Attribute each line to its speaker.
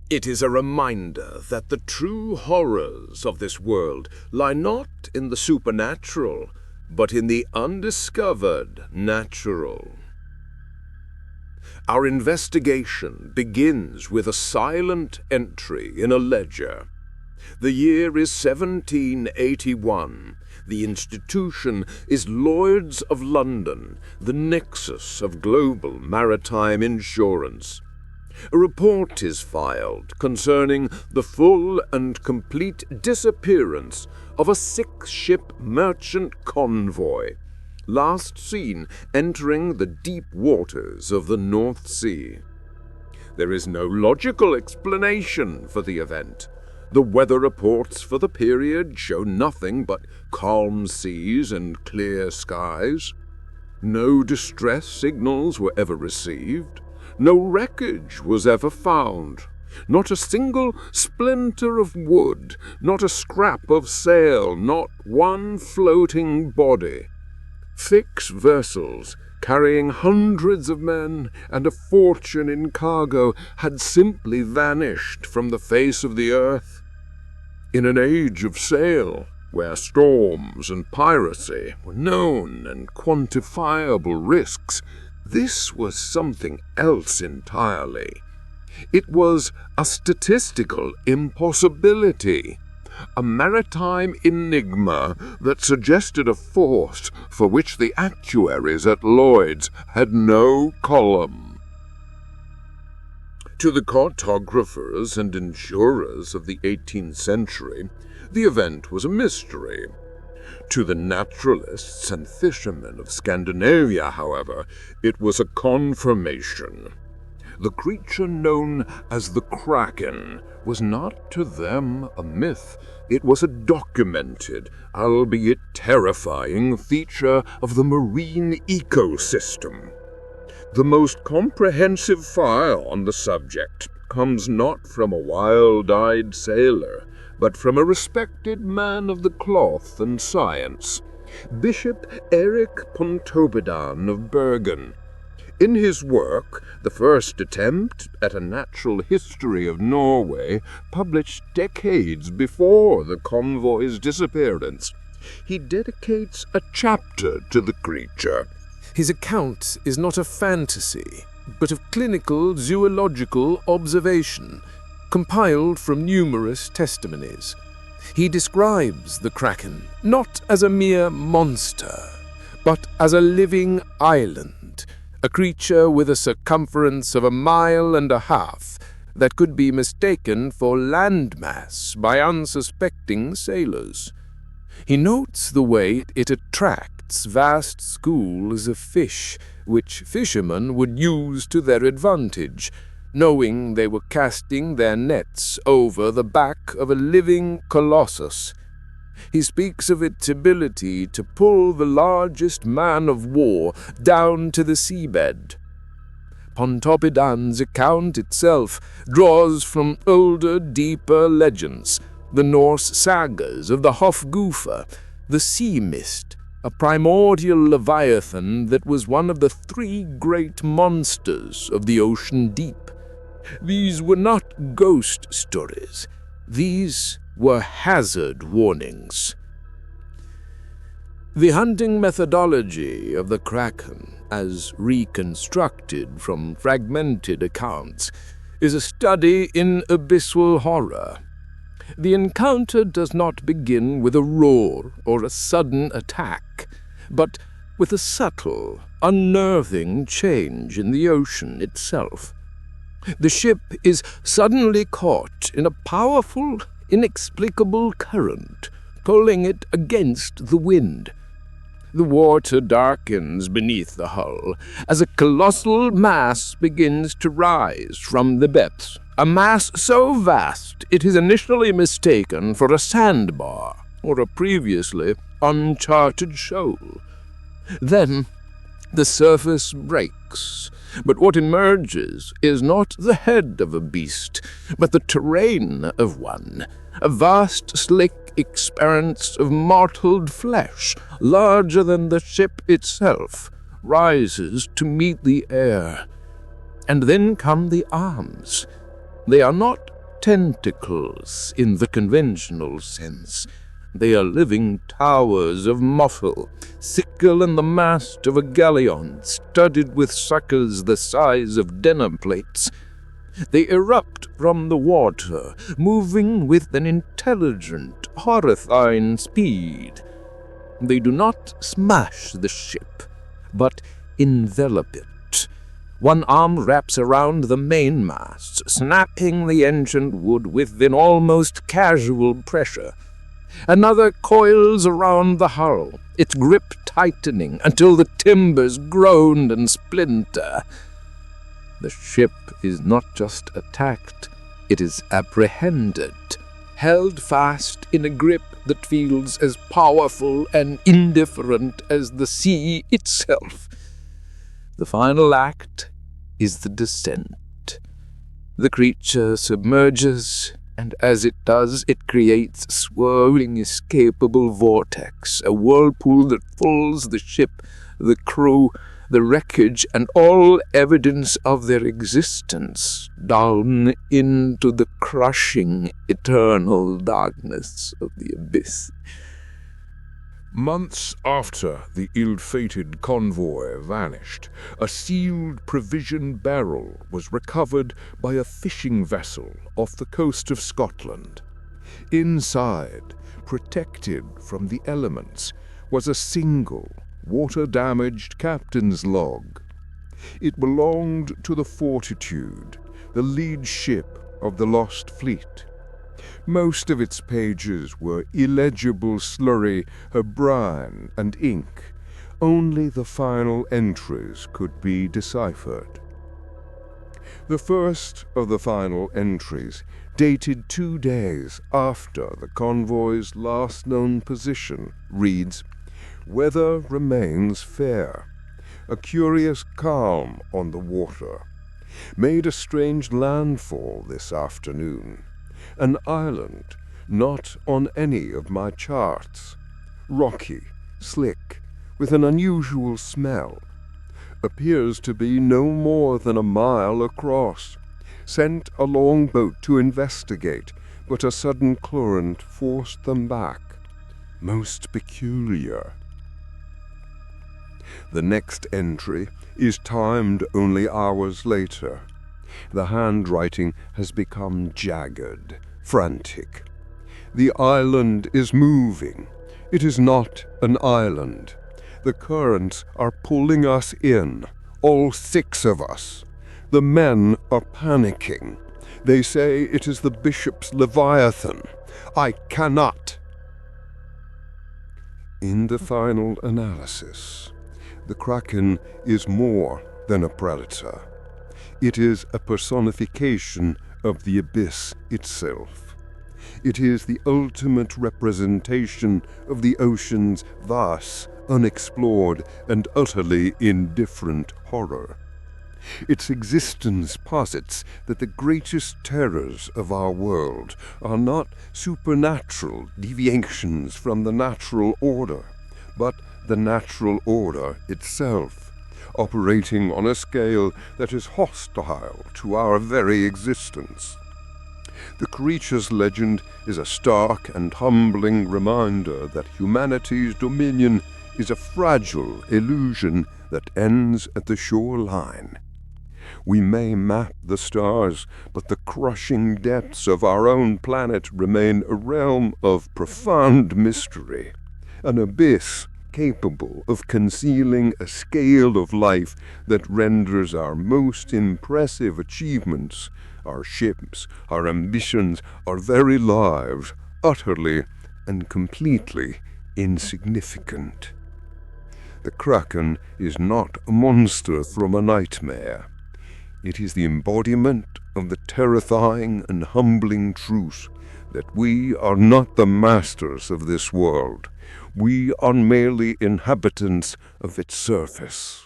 Speaker 1: It is a reminder that the true horrors of this world lie not in the supernatural, but in the undiscovered natural. Our investigation begins with a silent entry in a ledger. The year is 1781. The institution is Lloyd's of London, the nexus of global maritime insurance. A report is filed concerning the full and complete disappearance of a 6-ship merchant convoy, last seen entering the deep waters of the North Sea. There is no logical explanation for the event. The weather reports for the period show nothing but calm seas and clear skies. No distress signals were ever received. No wreckage was ever found. Not a single splinter of wood, not a scrap of sail, not one floating body. 6 vessels carrying hundreds of men and a fortune in cargo had simply vanished from the face of the earth. In an age of sail, where storms and piracy were known and quantifiable risks, this was something else entirely. It was a statistical impossibility, a maritime enigma that suggested a force for which the actuaries at Lloyd's had no column. To the cartographers and insurers of the 18th century, the event was a mystery. To the naturalists and fishermen of Scandinavia, however, it was a confirmation. The creature known as the Kraken was not to them a myth. It was a documented, albeit terrifying, feature of the marine ecosystem. The most comprehensive file on the subject comes not from a wild-eyed sailor, but from a respected man of the cloth and science, Bishop Erik Pontoppidan of Bergen. In his work, the first attempt at a natural history of Norway, published decades before the convoy's disappearance, he dedicates a chapter to the creature.
Speaker 2: His account is not of fantasy, but of clinical zoological observation, compiled from numerous testimonies. He describes the Kraken not as a mere monster, but as a living island, a creature with a circumference of 1.5 miles that could be mistaken for landmass by unsuspecting sailors. He notes the way it attracts vast schools of fish, which fishermen would use to their advantage, knowing they were casting their nets over the back of a living colossus. He speaks of its ability to pull the largest man of war down to the seabed. Pontoppidan's account itself draws from older, deeper legends, the Norse sagas of the Hofgufa, the sea mist, a primordial Leviathan that was one of the 3 great monsters of the ocean deep. These were not ghost stories. These were hazard warnings. The hunting methodology of the Kraken, as reconstructed from fragmented accounts, is a study in abyssal horror. The encounter does not begin with a roar or a sudden attack, but with a subtle, unnerving change in the ocean itself. The ship is suddenly caught in a powerful, inexplicable current, pulling it against the wind. The water darkens beneath the hull as a colossal mass begins to rise from the depths, a mass so vast it is initially mistaken for a sandbar or a previously uncharted shoal. Then the surface breaks, but what emerges is not the head of a beast, but the terrain of one, a vast, slick expanse of mottled flesh, larger than the ship itself, rises to meet the air. And then come the arms. They are not tentacles in the conventional sense. They are living towers of muscle, thicker than the mast of a galleon, studded with suckers the size of dinner plates. They erupt from the water, moving with an intelligent, horrifying speed. They do not smash the ship, but envelop it. One arm wraps around the mainmast, snapping the ancient wood with an almost casual pressure. Another coils around the hull, its grip tightening until the timbers groan and splinter. The ship is not just attacked, it is apprehended, held fast in a grip that feels as powerful and indifferent as the sea itself. The final act is the descent. The creature submerges, and as it does, it creates a swirling, escapable vortex, a whirlpool that pulls the ship, the crew, the wreckage, and all evidence of their existence down into the crushing, eternal darkness of the abyss.
Speaker 1: Months after the ill-fated convoy vanished, a sealed provision barrel was recovered by a fishing vessel off the coast of Scotland. Inside, protected from the elements, was a single, water-damaged captain's log. It belonged to the Fortitude, the lead ship of the lost fleet. Most of its pages were illegible slurry of brine and ink. Only the final entries could be deciphered. The first of the final entries, dated 2 days after the convoy's last known position, reads, "Weather remains fair. A curious calm on the water. Made a strange landfall this afternoon. An island not on any of my charts. Rocky, slick, with an unusual smell. Appears to be no more than a mile across. Sent a longboat to investigate, but a sudden current forced them back. Most peculiar." The next entry is timed only hours later. The handwriting has become jagged, frantic. The island is moving. It is not an island. The currents are pulling us in, all 6 of us. The men are panicking. They say it is the bishop's Leviathan. I cannot. In the final analysis, the Kraken is more than a predator. It is a personification of the abyss itself. It is the ultimate representation of the ocean's vast, unexplored, and utterly indifferent horror. Its existence posits that the greatest terrors of our world are not supernatural deviations from the natural order, but the natural order itself, operating on a scale that is hostile to our very existence. The creature's legend is a stark and humbling reminder that humanity's dominion is a fragile illusion that ends at the shoreline. We may map the stars, but the crushing depths of our own planet remain a realm of profound mystery, an abyss capable of concealing a scale of life that renders our most impressive achievements, our ships, our ambitions, our very lives, utterly and completely insignificant. The Kraken is not a monster from a nightmare. It is the embodiment of the terrifying and humbling truth that we are not the masters of this world. We are merely inhabitants of its surface.